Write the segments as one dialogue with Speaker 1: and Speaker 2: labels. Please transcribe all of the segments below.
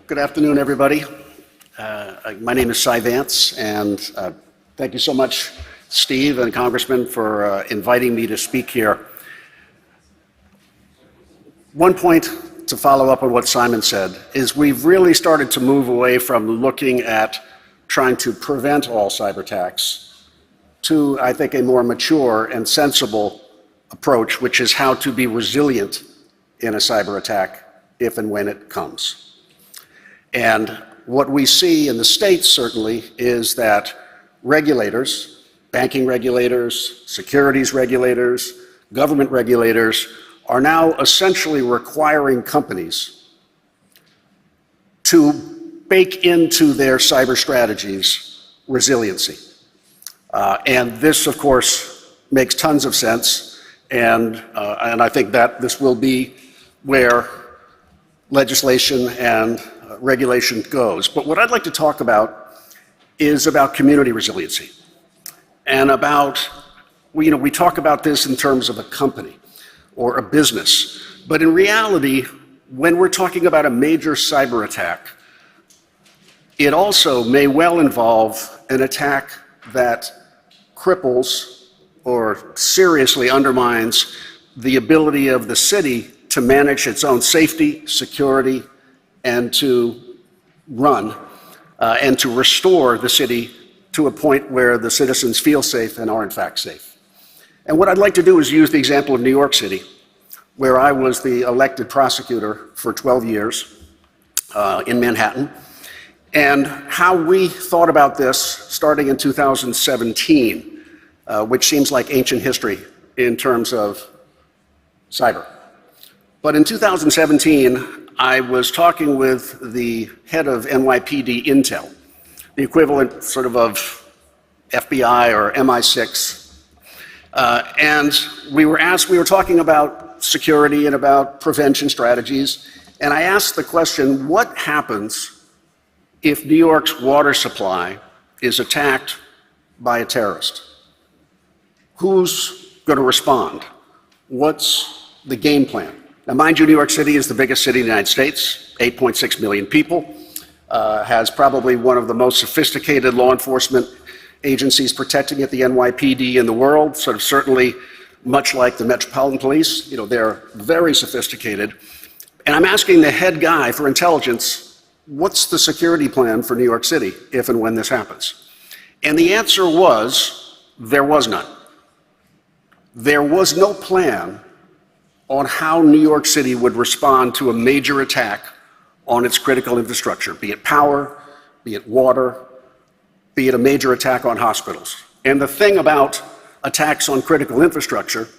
Speaker 1: Good afternoon, everybody. My name is Cyrus Vance, and thank you so much, Steve and Congressman, for inviting me to speak here. One point to follow up on what Simon said is we've really started to move away from looking at trying to prevent all cyber attacks to, I think, a more mature and sensible approach, which is how to be resilient in a cyber attack if and when it comes. And what we see in the States, certainly, is that regulators, banking regulators, securities regulators, government regulators, are now essentially requiring companies to bake into their cyber strategies resiliency. And this, of course, makes tons of sense, and I think that this will be where legislation and regulation goes. But what I'd like to talk about is about community resiliency, and about, we talk about this in terms of a company or a business, but in reality, when we're talking about a major cyber attack, it also may well involve an attack that cripples or seriously undermines the ability of the city to manage its own safety, security, and to run and to restore the city to a point where the citizens feel safe and are in fact safe. And what I'd like to do is use the example of New York City, where I was the elected prosecutor for 12 years in Manhattan, and how we thought about this starting in 2017, which seems like ancient history in terms of cyber. But in 2017, I was talking with the head of NYPD Intel, the equivalent sort of FBI or MI6, and we were talking about security and about prevention strategies, and I asked the question, what happens if New York's water supply is attacked by a terrorist? Who's going to respond? What's the game plan? Now, mind you, New York City is the biggest city in the United States, 8.6 million people, has probably one of the most sophisticated law enforcement agencies protecting it, the NYPD, in the world, sort of certainly much like the Metropolitan Police. They're very sophisticated. And I'm asking the head guy for intelligence, what's the security plan for New York City if and when this happens? And the answer was, there was none. There was no plan on how New York City would respond to a major attack on its critical infrastructure, be it power, be it water, be it a major attack on hospitals. And the thing about attacks on critical infrastructure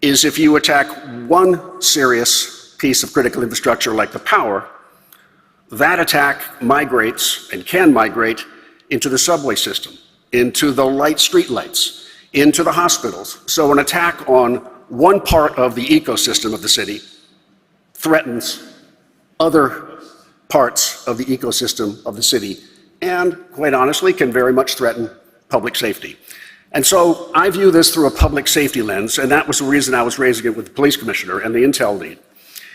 Speaker 1: is if you attack one serious piece of critical infrastructure like the power, that attack migrates and can migrate into the subway system, into the street lights, into the hospitals. So an attack on one part of the ecosystem of the city threatens other parts of the ecosystem of the city, and quite honestly can very much threaten public safety. And so I view this through a public safety lens, and that was the reason I was raising it with the police commissioner and the intel lead.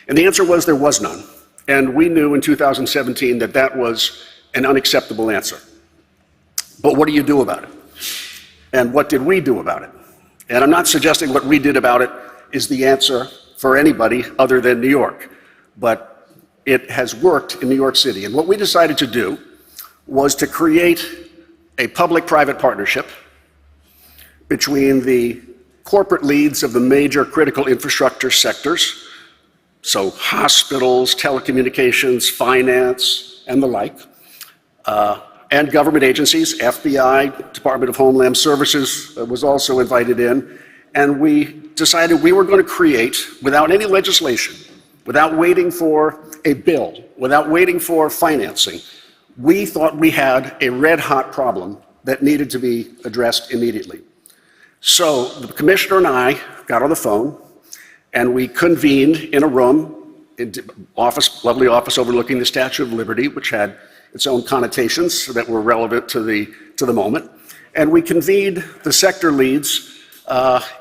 Speaker 1: And the answer was there was none. And we knew in 2017 that that was an unacceptable answer. But what do you do about it? And what did we do about it? And I'm not suggesting what we did about it is the answer for anybody other than New York, but it has worked in New York City. And what we decided to do was to create a public-private partnership between the corporate leads of the major critical infrastructure sectors, so hospitals, telecommunications, finance, and the like, and government agencies. FBI, Department of Homeland Services was also invited in, and we decided we were going to create, without any legislation, without waiting for a bill, without waiting for financing, we thought we had a red-hot problem that needed to be addressed immediately. So the commissioner and I got on the phone, and we convened in a room, lovely office overlooking the Statue of Liberty, which had its own connotations that were relevant to the moment. And we convened the sector leads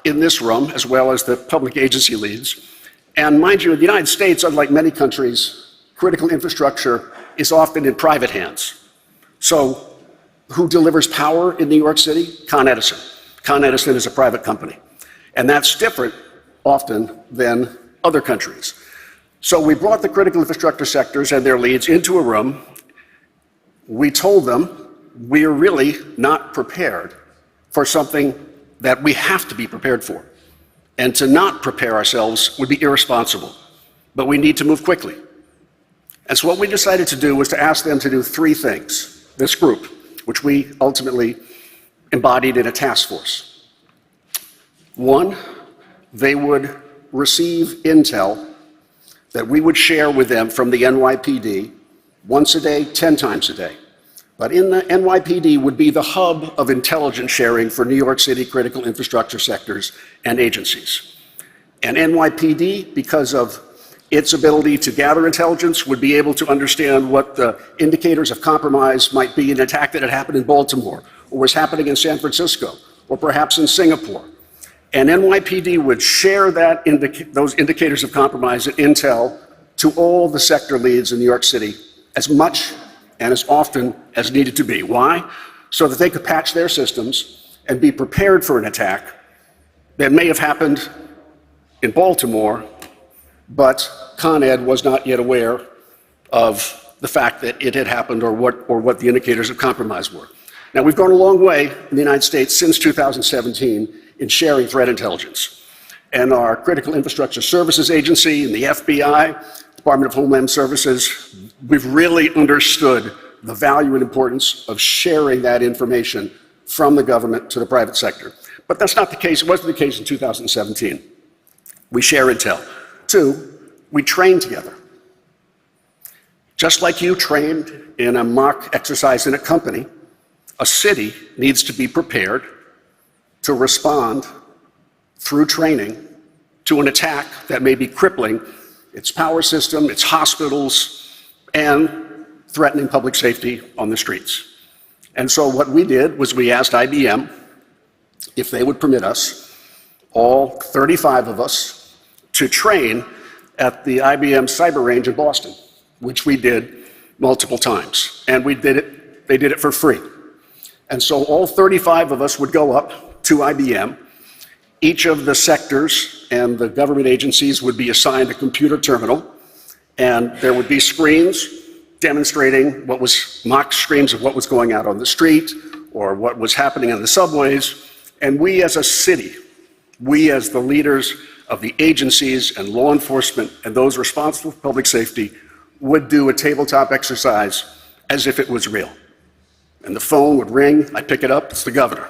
Speaker 1: in this room, as well as the public agency leads. And mind you, the United States, unlike many countries critical infrastructure is often in private hands. So who delivers power in New York City? Con Edison. Con Edison is a private company. And that's different often than other countries. So we brought the critical infrastructure sectors and their leads into a room. We told them we're really not prepared for something that we have to be prepared for. And to not prepare ourselves would be irresponsible. But we need to move quickly. And so what we decided to do was to ask them to do three things, this group, which we ultimately embodied in a task force. One, they would receive intel that we would share with them from the NYPD once a day, 10 times a day. But in the NYPD would be the hub of intelligence sharing for New York City critical infrastructure sectors and agencies. And NYPD, because of its ability to gather intelligence, would be able to understand what the indicators of compromise might be in an attack that had happened in Baltimore, or was happening in San Francisco, or perhaps in Singapore. And NYPD would share those indicators of compromise and intel to all the sector leads in New York City as much and as often as needed to be. Why? So that they could patch their systems and be prepared for an attack that may have happened in Baltimore, but Con Ed was not yet aware of the fact that it had happened or what the indicators of compromise were. Now, we've gone a long way in the United States since 2017 in sharing threat intelligence. And our Critical Infrastructure Services Agency and the FBI, Department of Homeland Services, we've really understood the value and importance of sharing that information from the government to the private sector. But that's not the case. It wasn't the case in 2017. We share intel. Two, we train together. Just like you trained in a mock exercise in a company, a city needs to be prepared to respond through training to an attack that may be crippling its power system, its hospitals, and threatening public safety on the streets. And so what we did was we asked IBM if they would permit us, all 35 of us, to train at the IBM Cyber Range in Boston, which we did multiple times. And they did it for free. And so all 35 of us would go up to IBM. Each of the sectors and the government agencies would be assigned a computer terminal, and there would be screens demonstrating mock streams of what was going out on the street or what was happening on the subways. And we as a city, we as the leaders of the agencies and law enforcement and those responsible for public safety would do a tabletop exercise as if it was real. And the phone would ring, I'd pick it up, it's the governor.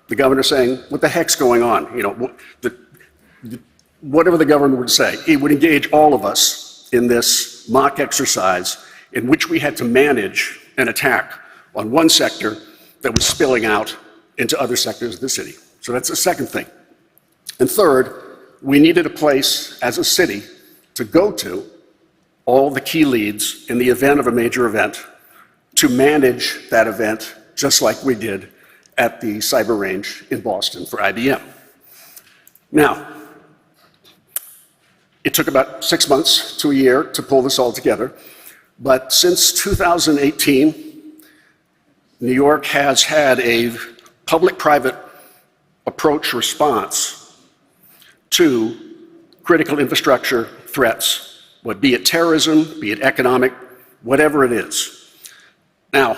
Speaker 1: The governor saying, what the heck's going on? You know, whatever the governor would say, he would engage all of us in this mock exercise in which we had to manage an attack on one sector that was spilling out into other sectors of the city. So that's the second thing. And third, we needed a place as a city to go to all the key leads in the event of a major event to manage that event just like we did at the Cyber Range in Boston for IBM. Now, it took about 6 months to a year to pull this all together, but since 2018, New York has had a public-private approach response to critical infrastructure threats, be it terrorism, be it economic, whatever it is. Now,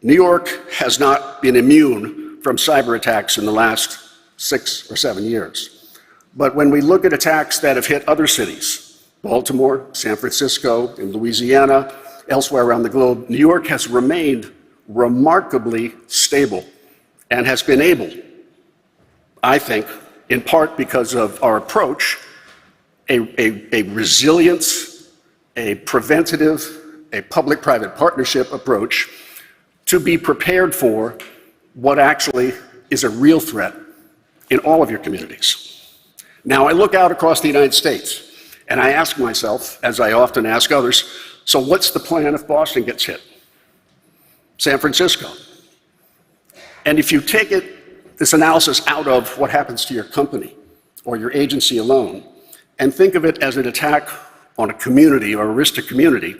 Speaker 1: New York has not been immune from cyber attacks in the last 6 or 7 years. But when we look at attacks that have hit other cities, Baltimore, San Francisco, in Louisiana, elsewhere around the globe, New York has remained remarkably stable and has been able, I think, in part because of our approach, a resilience, a preventative, a public-private partnership approach to be prepared for what actually is a real threat in all of your communities. Now, I look out across the United States and I ask myself, as I often ask others, so what's the plan if Boston gets hit? San Francisco? And if you take this analysis out of what happens to your company or your agency alone and think of it as an attack on a community or a risk to community,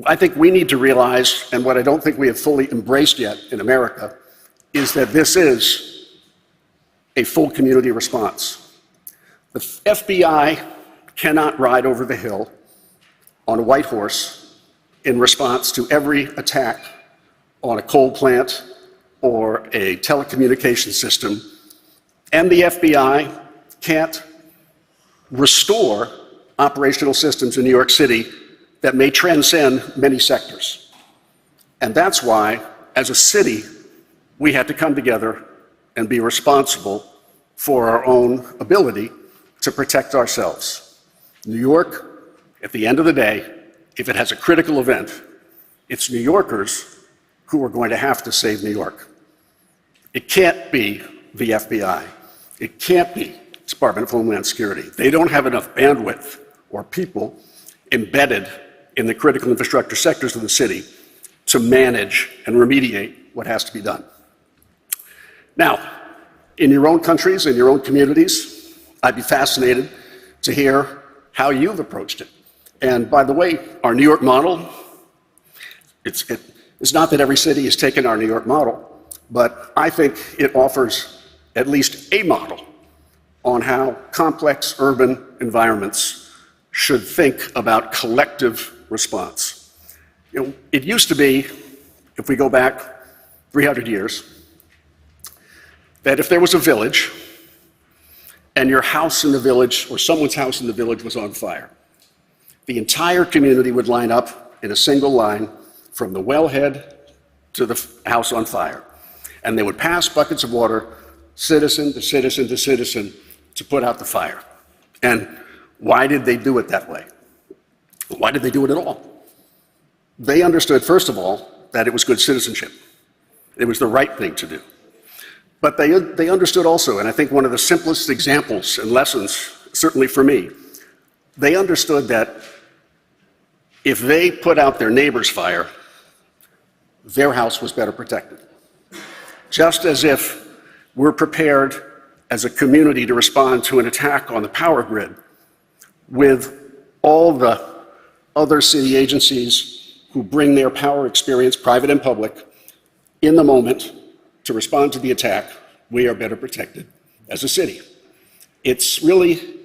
Speaker 1: I think we need to realize, and what I don't think we have fully embraced yet in America, is that this is a full community response. The FBI cannot ride over the hill on a white horse in response to every attack on a coal plant or a telecommunications system, and the FBI can't restore operational systems in New York City that may transcend many sectors. And that's why, as a city, we had to come together and be responsible for our own ability to protect ourselves. New York, at the end of the day, if it has a critical event, it's New Yorkers who are going to have to save New York. It can't be the FBI. It can't be the Department of Homeland Security. They don't have enough bandwidth or people embedded in the critical infrastructure sectors of the city to manage and remediate what has to be done. Now, in your own countries, in your own communities, I'd be fascinated to hear how you've approached it. And by the way, our New York model, it's not that every city has taken our New York model, but I think it offers at least a model on how complex urban environments should think about collective response. You know, it used to be, if we go back 300 years, that if there was a village and your house in the village or someone's house in the village was on fire, the entire community would line up in a single line from the wellhead to the house on fire. And they would pass buckets of water, citizen to citizen to citizen, to put out the fire. And why did they do it that way? Why did they do it at all? They understood, first of all, that it was good citizenship. It was the right thing to do. But they understood also, and I think one of the simplest examples and lessons, certainly for me, they understood that if they put out their neighbor's fire, their house was better protected. Just as if we're prepared as a community to respond to an attack on the power grid with all the other city agencies who bring their power experience, private and public, in the moment to respond to the attack, we are better protected as a city. It's really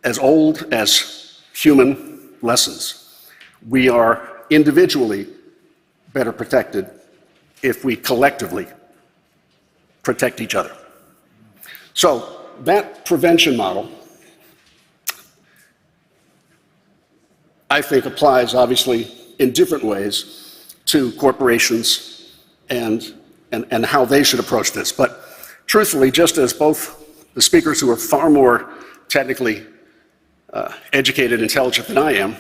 Speaker 1: as old as human lessons. We are individually better protected if we collectively protect each other. So that prevention model, I think, applies obviously in different ways to corporations and how they should approach this. But truthfully, just as both the speakers who are far more technically educated, intelligent than I am,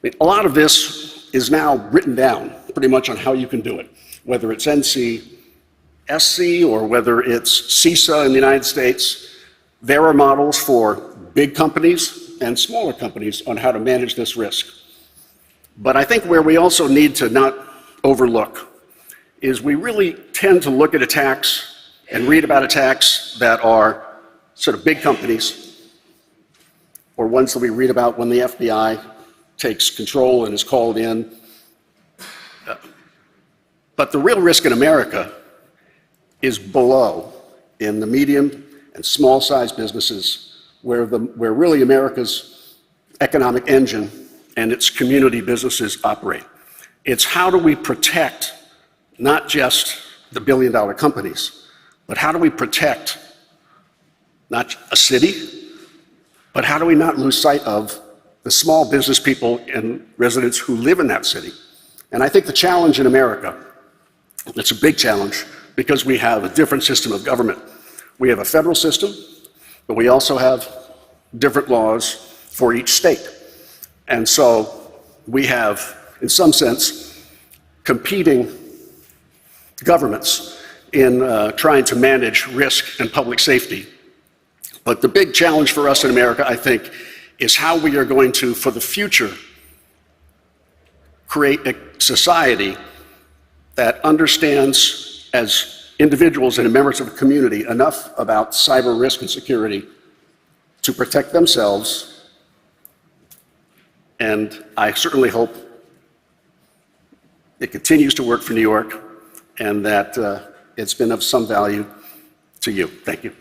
Speaker 1: a lot of this is now written down pretty much on how you can do it, whether it's NCSC or whether it's CISA in the United States. There are models for big companies and smaller companies on how to manage this risk. But I think where we also need to not overlook is we really tend to look at attacks and read about attacks that are sort of big companies or ones that we read about when the FBI takes control and is called in. But the real risk in America is below, in the medium and small-sized businesses, where really America's economic engine and its community businesses operate. It's how do we protect not just the billion-dollar companies, but how do we protect not a city, but how do we not lose sight of the small business people and residents who live in that city? And I think the challenge in America, it's a big challenge because we have a different system of government. We have a federal system, but we also have different laws for each state. And so we have, in some sense, competing governments in trying to manage risk and public safety. But the big challenge for us in America, I think, is how we are going to, for the future, create a society that understands, as individuals and members of a community, enough about cyber risk and security to protect themselves and I certainly hope it continues to work for New York and that it's been of some value to you. Thank you.